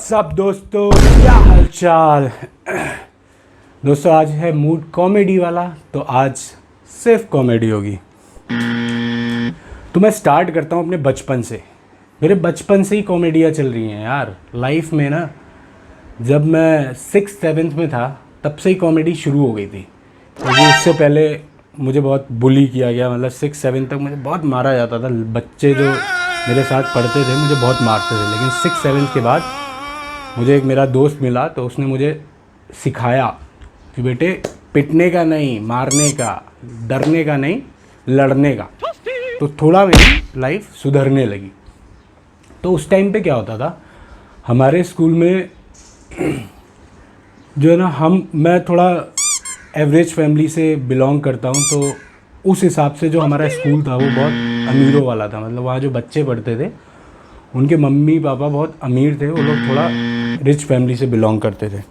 WhatsApp दोस्तों, क्या हालचाल। दोस्तों आज है मूड कॉमेडी वाला, तो आज सिर्फ कॉमेडी होगी। तो मैं स्टार्ट करता हूँ अपने बचपन से। मेरे बचपन से ही कॉमेडियाँ चल रही हैं यार लाइफ में ना। जब मैं 6th-7th में था तब से ही कॉमेडी शुरू हो गई थी। क्योंकि उससे पहले मुझे बहुत बुली किया गया, मतलब 6-7 तक मुझे बहुत मारा जाता था। बच्चे जो मेरे साथ पढ़ते थे मुझे बहुत मारते थे, लेकिन 6-7 के बाद मुझे एक मेरा दोस्त मिला, तो उसने मुझे सिखाया कि बेटे पिटने का नहीं, मारने का, डरने का नहीं, लड़ने का। तो थोड़ा मेरी लाइफ सुधरने लगी। तो उस टाइम पे क्या होता था, हमारे स्कूल में जो है ना, मैं थोड़ा एवरेज फैमिली से बिलोंग करता हूँ, तो उस हिसाब से जो हमारा स्कूल था वो बहुत अमीरों वाला था। मतलब वहाँ जो बच्चे पढ़ते थे उनके मम्मी पापा बहुत अमीर थे, वो लोग थोड़ा रिच फैमिली से बिलोंग करते थे।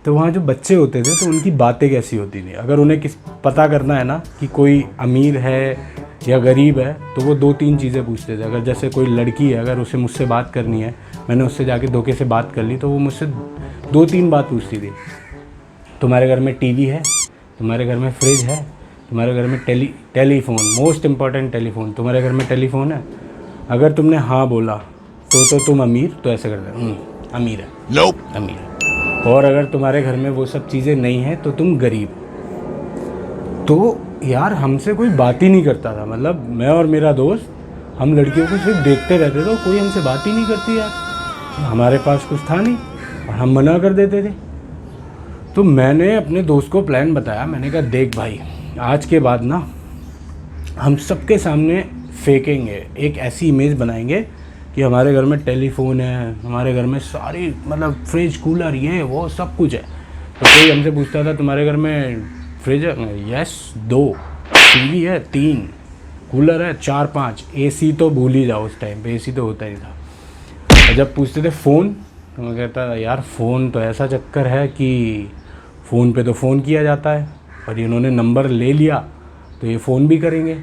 तो वहाँ जो बच्चे होते थे तो उनकी बातें कैसी होती थी, अगर उन्हें पता करना है ना कि कोई अमीर है या गरीब है, तो वो 2-3 चीज़ें पूछते थे। अगर जैसे कोई लड़की है, अगर उसे मुझसे बात करनी है, मैंने उससे जाके धोखे से बात कर ली, तो वो मुझसे 2-3 बात पूछती थी। तुम्हारे घर में टीवी है, तुम्हारे घर में फ्रिज है, तुम्हारे घर में टेलीफोन, मोस्ट इम्पॉर्टेंट टेलीफोन, तुम्हारे घर में टेलीफोन है। अगर तुमने हाँ बोला तो तुम अमीर, तो ऐसे कर दे अमीर है, अमीर है। और अगर तुम्हारे घर में वो सब चीज़ें नहीं हैं तो तुम गरीब। तो यार हमसे कोई बात ही नहीं करता था। मतलब मैं और मेरा दोस्त, हम लड़कियों को सिर्फ देखते रहते थे, कोई हमसे बात ही नहीं करती यार। हमारे पास कुछ था नहीं और हम मना कर देते थे। तो मैंने अपने दोस्त को प्लान बताया। मैंने कहा देख भाई, आज के बाद ना हम सबके सामने फेंकेंगे, एक ऐसी इमेज बनाएंगे कि हमारे घर में टेलीफोन है, हमारे घर में सारी मतलब फ्रिज, कूलर, ये वो सब कुछ है। तो कोई हमसे पूछता था तुम्हारे घर में फ्रिज है? यस 2, टीवी है 3, कूलर है 4-5, एसी तो भूल ही जाओ, उस टाइम पे एसी तो होता ही था। और जब पूछते थे फ़ोन, तो मैं कहता यार फ़ोन तो ऐसा चक्कर है कि फ़ोन पे तो फ़ोन किया जाता है, और इन्होंने नंबर ले लिया तो ये फ़ोन भी करेंगे।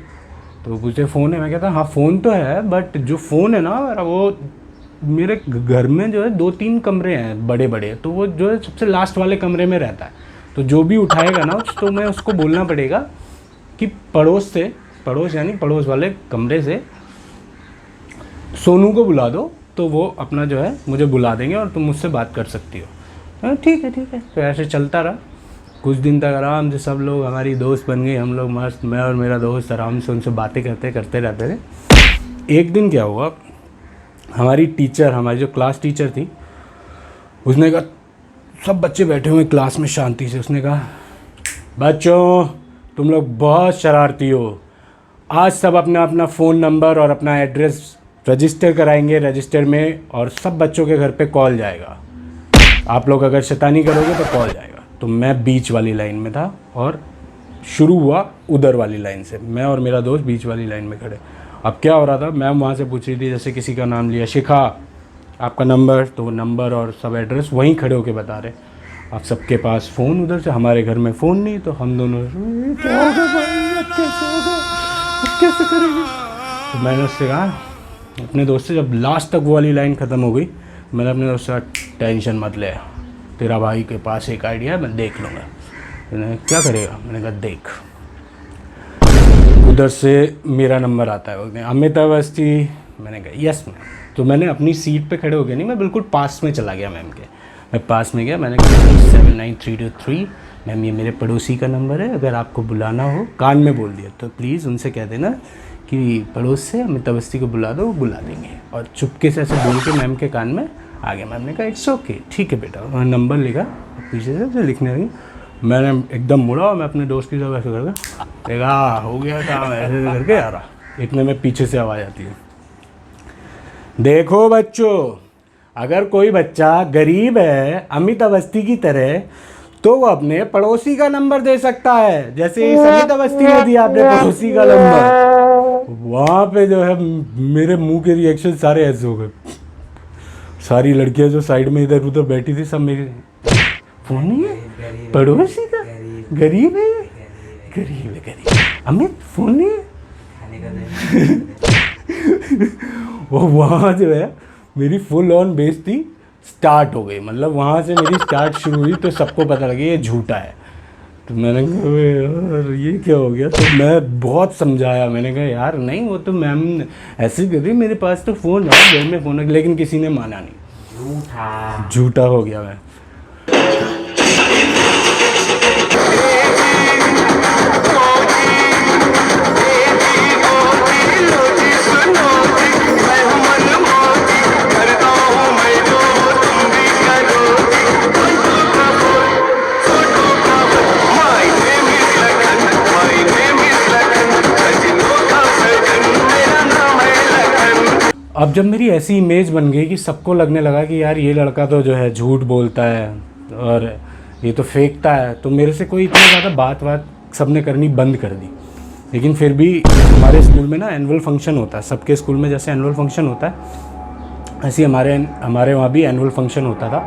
तो पूछते फ़ोन है? मैं कहता हाँ फ़ोन तो है, बट जो फ़ोन है ना मेरा, वो मेरे घर में जो है 2-3 कमरे हैं बड़े बड़े, तो वो जो है सबसे लास्ट वाले कमरे में रहता है। तो जो भी उठाएगा ना, तो मैं उसको बोलना पड़ेगा कि पड़ोस यानी पड़ोस वाले कमरे से सोनू को बुला दो, तो वो अपना जो है मुझे बुला देंगे और तुम मुझसे बात कर सकती हो। ठीक है। तो ऐसे चलता रहा कुछ दिन तक, आराम से सब लोग हमारी दोस्त बन गई। हम लोग मस्त, मैं और मेरा दोस्त आराम से उनसे बातें करते रहते थे। एक दिन क्या हुआ, हमारी जो क्लास टीचर थी, उसने कहा, सब बच्चे बैठे हुए क्लास में शांति से, उसने कहा बच्चों तुम लोग बहुत शरारती हो, आज सब अपना अपना फ़ोन नंबर और अपना एड्रेस रजिस्टर कराएंगे रजिस्टर में, और सब बच्चों के घर पे कॉल जाएगा। आप लोग अगर शैतानी करोगे तो कॉल जाएगा। तो मैं बीच वाली लाइन में था और शुरू हुआ उधर वाली लाइन से। मैं और मेरा दोस्त बीच वाली लाइन में खड़े। अब क्या हो रहा था, मैम वहाँ से पूछ रही थी, जैसे किसी का नाम लिया, शिखा आपका नंबर, तो वो नंबर और सब एड्रेस वहीं खड़े होके बता रहे। अब सबके पास फ़ोन उधर से, हमारे घर में फ़ोन नहीं, तो हम दोनों क्या होगा भाई, अब कैसे होगा, अब कैसे करेंगे। तो मैंने उससे कहा, अपने दोस्त से, जब लास्ट तक वो वाली लाइन ख़त्म हो गई, मैंने अपने दोस्त से कहा टेंशन मत ले, तेरा भाई के पास एक आइडिया है, मैं देख लूँगा। मैंने क्या करेगा? मैंने कहा देख, उधर से मेरा नंबर आता है, बोलते हैं अमित अवस्थी। मैंने कहा यस मैम। तो मैंने अपनी सीट पे खड़े हो गए नहीं, मैं बिल्कुल पास में चला गया मैम के। मैं पास में गया, मैंने कहा 793223 मैम, ये मेरे पड़ोसी का नंबर है, अगर आपको बुलाना हो, कान में बोल दिया, तो प्लीज़ उनसे कह देना कि पड़ोस से अमित अवस्थी को बुला दो, वो बुला देंगे। और चुपके से ऐसे बोल के मैम के कान में आ गया। मैम ने कहा इट्स ओके, ठीक है बेटा। उन्होंने नंबर लिखा, पीछे से लिखने लगी। मैंने एकदम मुड़ा और मैं अपने दोस्त की तरफ ऐसे करके देखा, हो गया काम, ऐसे करके आ रहा। इतने में पीछे से आवाज़ आती है, देखो बच्चों, अगर कोई बच्चा गरीब है अमित अवस्थी की तरह, तो वो अपने पड़ोसी का नंबर दे सकता है, जैसे इस अमित अवस्थी ने दिया अपने पड़ोसी का नंबर। वहाँ पे जो है मेरे मुंह के रिएक्शन सारे ऐसे हो गए। सारी लड़कियां जो साइड में इधर उधर बैठी थी, सब मेरे फोन नहीं है, पड़ोसी का, गरीब है, गरीब अमित, फोन नहीं है। वो वहाँ जो है मेरी फुल ऑन बेइज्जती स्टार्ट हो गई, मतलब वहाँ से मेरी स्टार्ट शुरू हुई। तो सबको पता लगा ये झूठा है। तो मैंने कहा "अबे यार ये क्या हो गया"। तो मैं बहुत समझाया, मैंने कहा यार नहीं वो तो मैम ऐसे ही कर रही, मेरे पास तो फ़ोन है, घर में फ़ोन है, लेकिन किसी ने माना नहीं, झूठा हो गया मैं। अब जब मेरी ऐसी इमेज बन गई कि सबको लगने लगा कि यार ये लड़का तो जो है झूठ बोलता है और ये तो फेंकता है, तो मेरे से कोई इतनी ज़्यादा बात सबने करनी बंद कर दी। लेकिन फिर भी हमारे स्कूल में ना एनुअल फंक्शन होता है, सबके स्कूल में जैसे एनुअल फंक्शन होता है ऐसे ही हमारे वहाँ भी एनुअल फंक्शन होता था।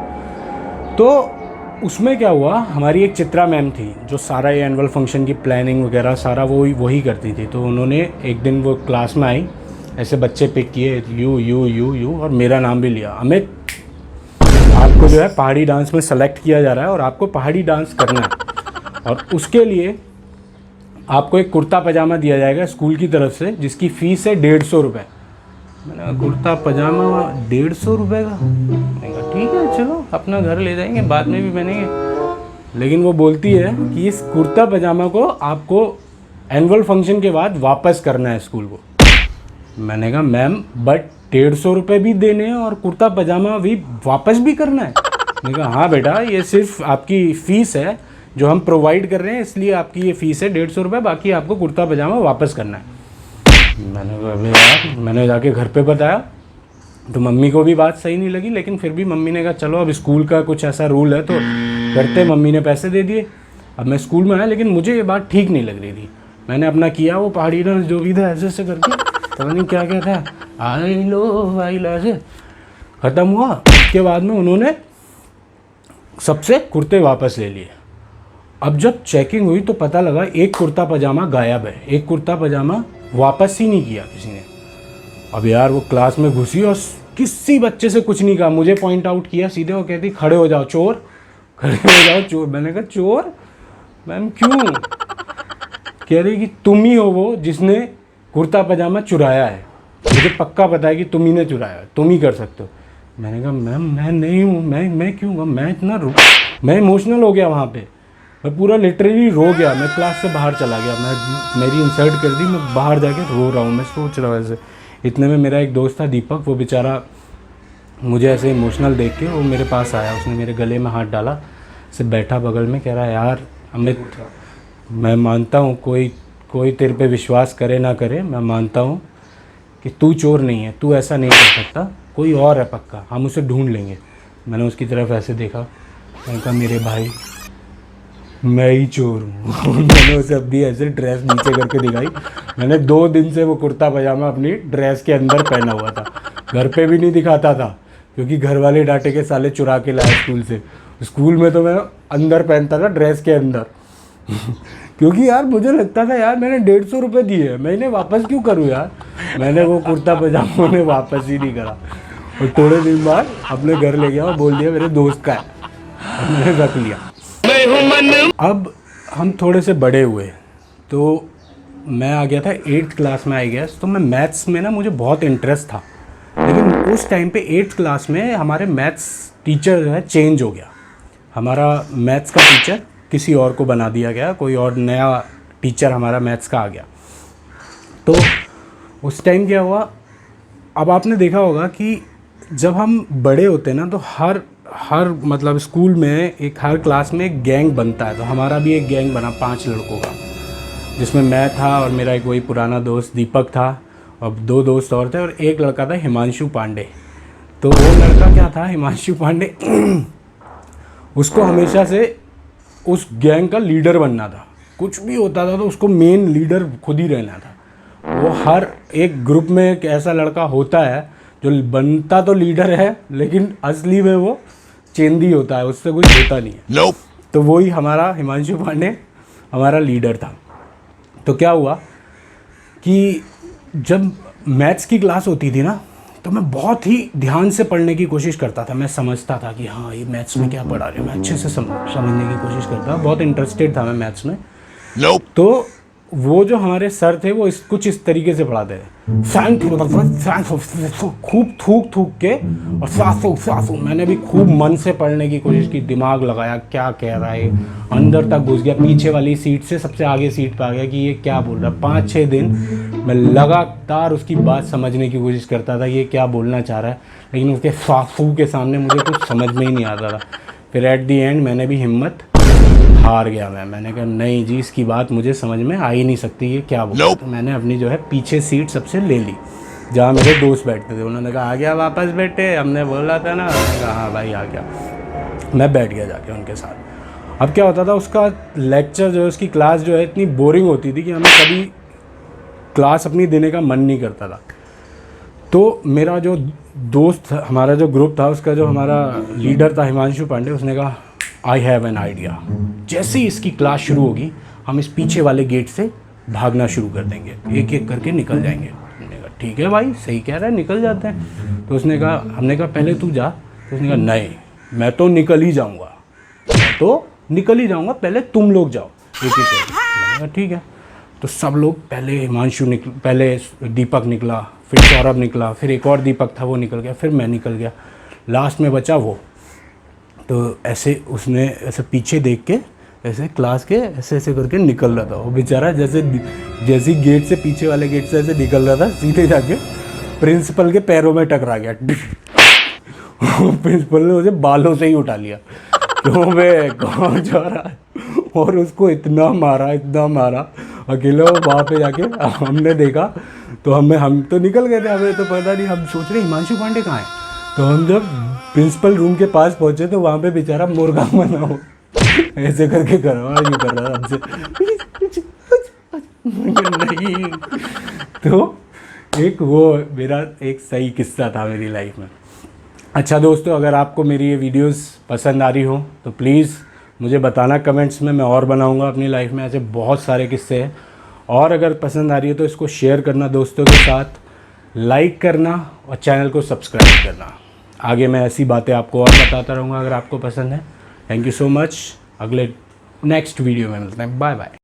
तो उसमें क्या हुआ, हमारी एक चित्रा मैम थी जो सारा ये एनुअल फंक्शन की प्लानिंग वगैरह सारा वही करती थी। तो उन्होंने एक दिन वो क्लास में आई, ऐसे बच्चे पिक किए यू और मेरा नाम भी लिया, अमित आपको जो है पहाड़ी डांस में सेलेक्ट किया जा रहा है और आपको पहाड़ी डांस करना है और उसके लिए आपको एक कुर्ता पजामा दिया जाएगा स्कूल की तरफ से जिसकी फ़ीस है 150 रुपये। मैंने कहा कुर्ता पजामा 150 रुपये का? मैंने कहा ठीक है चलो अपना घर ले जाएंगे, बाद में भी पहनेंगे। लेकिन वो बोलती है कि इस कुर्ता पजामा को आपको एनुअल फंक्शन के बाद वापस करना है स्कूल को। मैंने कहा मैम बट 150 रुपये भी देने हैं और कुर्ता पजामा भी वापस भी करना है? मैंने कहा हाँ बेटा ये सिर्फ आपकी फ़ीस है जो हम प्रोवाइड कर रहे हैं, इसलिए आपकी ये फ़ीस है 150 रुपये, बाकी आपको कुर्ता पजामा वापस करना है। मैंने कहा अबे यार, मैंने जाके घर पे बताया तो मम्मी को भी बात सही नहीं लगी, लेकिन फिर भी मम्मी ने कहा चलो अब स्कूल का कुछ ऐसा रूल है तो करते। मम्मी ने पैसे दे दिए, अब मैं स्कूल में आया, लेकिन मुझे ये बात ठीक नहीं लग रही थी। मैंने अपना किया वो पहाड़ी डांस जो भी था ऐसे करके, पता नहीं क्या था, आई लो ऐसे ख़त्म हुआ। उसके बाद में उन्होंने सबसे कुर्ते वापस ले लिए। अब जब चेकिंग हुई तो पता लगा एक कुर्ता पजामा गायब है, एक कुर्ता पजामा वापस ही नहीं किया किसी ने। अब यार वो क्लास में घुसी और किसी बच्चे से कुछ नहीं कहा, मुझे पॉइंट आउट किया सीधे। वो कहती खड़े हो जाओ चोर, खड़े हो जाओ चोर। मैंने कहा चोर मैम क्यों? कह रही कि तुम ही हो वो जिसने कुर्ता पजामा चुराया है, मुझे पक्का पता है कि तुम ही ने चुराया है, तुम ही कर सकते हो। मैंने कहा मैम मैं नहीं हूँ, मैं क्यों? मैं इमोशनल हो गया वहाँ पे, मैं पूरा लिटरली रो गया। मैं क्लास से बाहर चला गया, मेरी इंसल्ट कर दी, मैं बाहर जाके रो रहा हूँ। मैं सोच रहा हूँ ऐसे। इतने में मेरा एक दोस्त था दीपक, वो बेचारा मुझे ऐसे इमोशनल देख के वो मेरे पास आया, उसने मेरे गले में हाथ डाला, से बैठा बगल में, कह रहा है यार अमित मैं मानता हूँ कोई तेरे पे विश्वास करे ना करे, मैं मानता हूँ कि तू चोर नहीं है, तू ऐसा नहीं कर सकता, कोई और है पक्का, हम उसे ढूंढ लेंगे। मैंने उसकी तरफ ऐसे देखा, मैंने कहा मेरे भाई मैं ही चोर हूँ। मैंने उसे अपनी ऐसे ड्रेस नीचे करके दिखाई। मैंने 2 दिन से वो कुर्ता पजामा अपनी ड्रेस के अंदर पहना हुआ था, घर पे भी नहीं दिखाता था क्योंकि घर वाले डांटे के साले चुरा के लाए स्कूल से। स्कूल में तो मैं अंदर पहनता था ड्रेस के अंदर क्योंकि यार मुझे लगता था यार मैंने 150 रुपये दिए, मैं इन्हें वापस क्यों करूँ यार। मैंने वो कुर्ता पजामा उन्हें वापस ही नहीं करा और थोड़े दिन बाद अपने घर ले गया और बोल दिया मेरे दोस्त का है, और मैंने रख लिया। अब हम थोड़े से बड़े हुए तो मैं आ गया था 8th क्लास में, आई गेस। तो मैं मैथ्स में ना मुझे बहुत इंटरेस्ट था, लेकिन उस टाइम पे 8th क्लास में हमारे मैथ्स टीचर जो है चेंज हो गया। हमारा मैथ्स का टीचर किसी और को बना दिया गया, कोई और नया टीचर हमारा मैथ्स का आ गया। तो उस टाइम क्या हुआ, अब आपने देखा होगा कि जब हम बड़े होते हैं ना तो हर मतलब स्कूल में हर क्लास में एक गैंग बनता है। तो हमारा भी एक गैंग बना 5 लड़कों का, जिसमें मैं था और मेरा एक वही पुराना दोस्त दीपक था और 2 दोस्त और थे और एक लड़का था हिमांशु पांडे। तो वो लड़का क्या था, हिमांशु पांडे उसको हमेशा से उस गैंग का लीडर बनना था। कुछ भी होता था तो उसको मेन लीडर खुद ही रहना था। वो हर एक ग्रुप में एक ऐसा लड़का होता है जो बनता तो लीडर है लेकिन असली में वो चेंदी होता है, उससे कुछ होता नहीं है। nope. तो वही हमारा हिमांशु पांडे हमारा लीडर था। तो क्या हुआ कि जब मैथ्स की क्लास होती थी ना तो मैं बहुत ही ध्यान से पढ़ने की कोशिश करता था। मैं समझता था कि हाँ ये मैथ्स में क्या पढ़ा रहे हैं, मैं अच्छे से समझने की कोशिश करता था, बहुत इंटरेस्टेड था मैं मैथ्स में। तो वो जो हमारे सर थे वो कुछ इस तरीके से पढ़ाते थे, खूब थूक थूक के और सासू। मैंने भी खूब मन से पढ़ने की कोशिश की, दिमाग लगाया क्या कह रहा है, अंदर तक घुस गया, पीछे वाली सीट से सबसे आगे सीट पे आ गया कि ये क्या बोल रहा है। 5-6 दिन मैं लगातार उसकी बात समझने की कोशिश करता था, ये क्या बोलना चाह रहा है, लेकिन उसके सासू के सामने मुझे कुछ समझ में ही नहीं आता था। फिर एट दी एंड मैंने भी हिम्मत हार गया। मैंने कहा नहीं जी, इसकी बात मुझे समझ में आ ही नहीं सकती, ये क्या बोला। तो मैंने अपनी जो है पीछे सीट सबसे ले ली, जहाँ मेरे दोस्त बैठते थे। उन्होंने कहा आ गया वापस बेटे, हमने बोला था ना। मैंने कहा हाँ भाई आ गया। मैं बैठ गया जाके उनके साथ। अब क्या होता था, उसका लेक्चर जो है, उसकी क्लास जो है इतनी बोरिंग होती थी कि हमें कभी क्लास अपनी देने का मन नहीं करता था। तो मेरा जो दोस्त, हमारा जो ग्रुप था, उसका जो हमारा लीडर था हिमांशु पांडे, उसने कहा आई हैव एन आइडिया, जैसे ही इसकी क्लास शुरू होगी हम इस पीछे वाले गेट से भागना शुरू कर देंगे, एक एक करके निकल जाएंगे। हमने कहा ठीक है भाई, सही कह रहा है, निकल जाते हैं। तो उसने कहा, हमने कहा पहले तू जा। तो उसने कहा नहीं, मैं तो निकल ही जाऊँगा, पहले तुम लोग जाओ एक एक करके। मैंने कहा ठीक है। तो सब लोग, पहले हिमांशु पहले दीपक निकला, फिर सौरभ निकला, फिर एक और दीपक था वो निकल गया, फिर मैं निकल गया, लास्ट में बचा वो। तो ऐसे उसने ऐसे पीछे देख के ऐसे क्लास के ऐसे ऐसे करके निकल रहा था। वो बेचारा जैसे गेट से, पीछे वाले गेट से ऐसे निकल रहा था, सीधे जाके प्रिंसिपल के पैरों में टकरा गया। प्रिंसिपल ने उसे बालों से ही उठा लिया, तो मैं कहाँ जा रहा है, और उसको इतना मारा अकेले। वहाँ पे जाके हमने देखा तो हम तो निकल गए थे, हमें तो पता नहीं। हम सोच रहे हिमांशु पांडे कहाँ है। तो हम जब प्रिंसिपल रूम के पास पहुँचे तो वहाँ पे बेचारा मुर्गा बना हो ऐसे करके कर रहा था हमसे। नहीं, तो वो मेरा एक सही किस्सा था मेरी लाइफ में। अच्छा दोस्तों, अगर आपको मेरी ये वीडियोस पसंद आ रही हो तो प्लीज़ मुझे बताना कमेंट्स में, मैं और बनाऊंगा अपनी लाइफ में। ऐसे बहुत सारे किस्से हैं। और अगर पसंद आ रही है तो इसको शेयर करना दोस्तों के साथ, लाइक करना और चैनल को सब्सक्राइब करना। आगे मैं ऐसी बातें आपको और बताता रहूँगा अगर आपको पसंद है। Thank you so much. अगले नेक्स्ट वीडियो में मिलते हैं। Bye bye.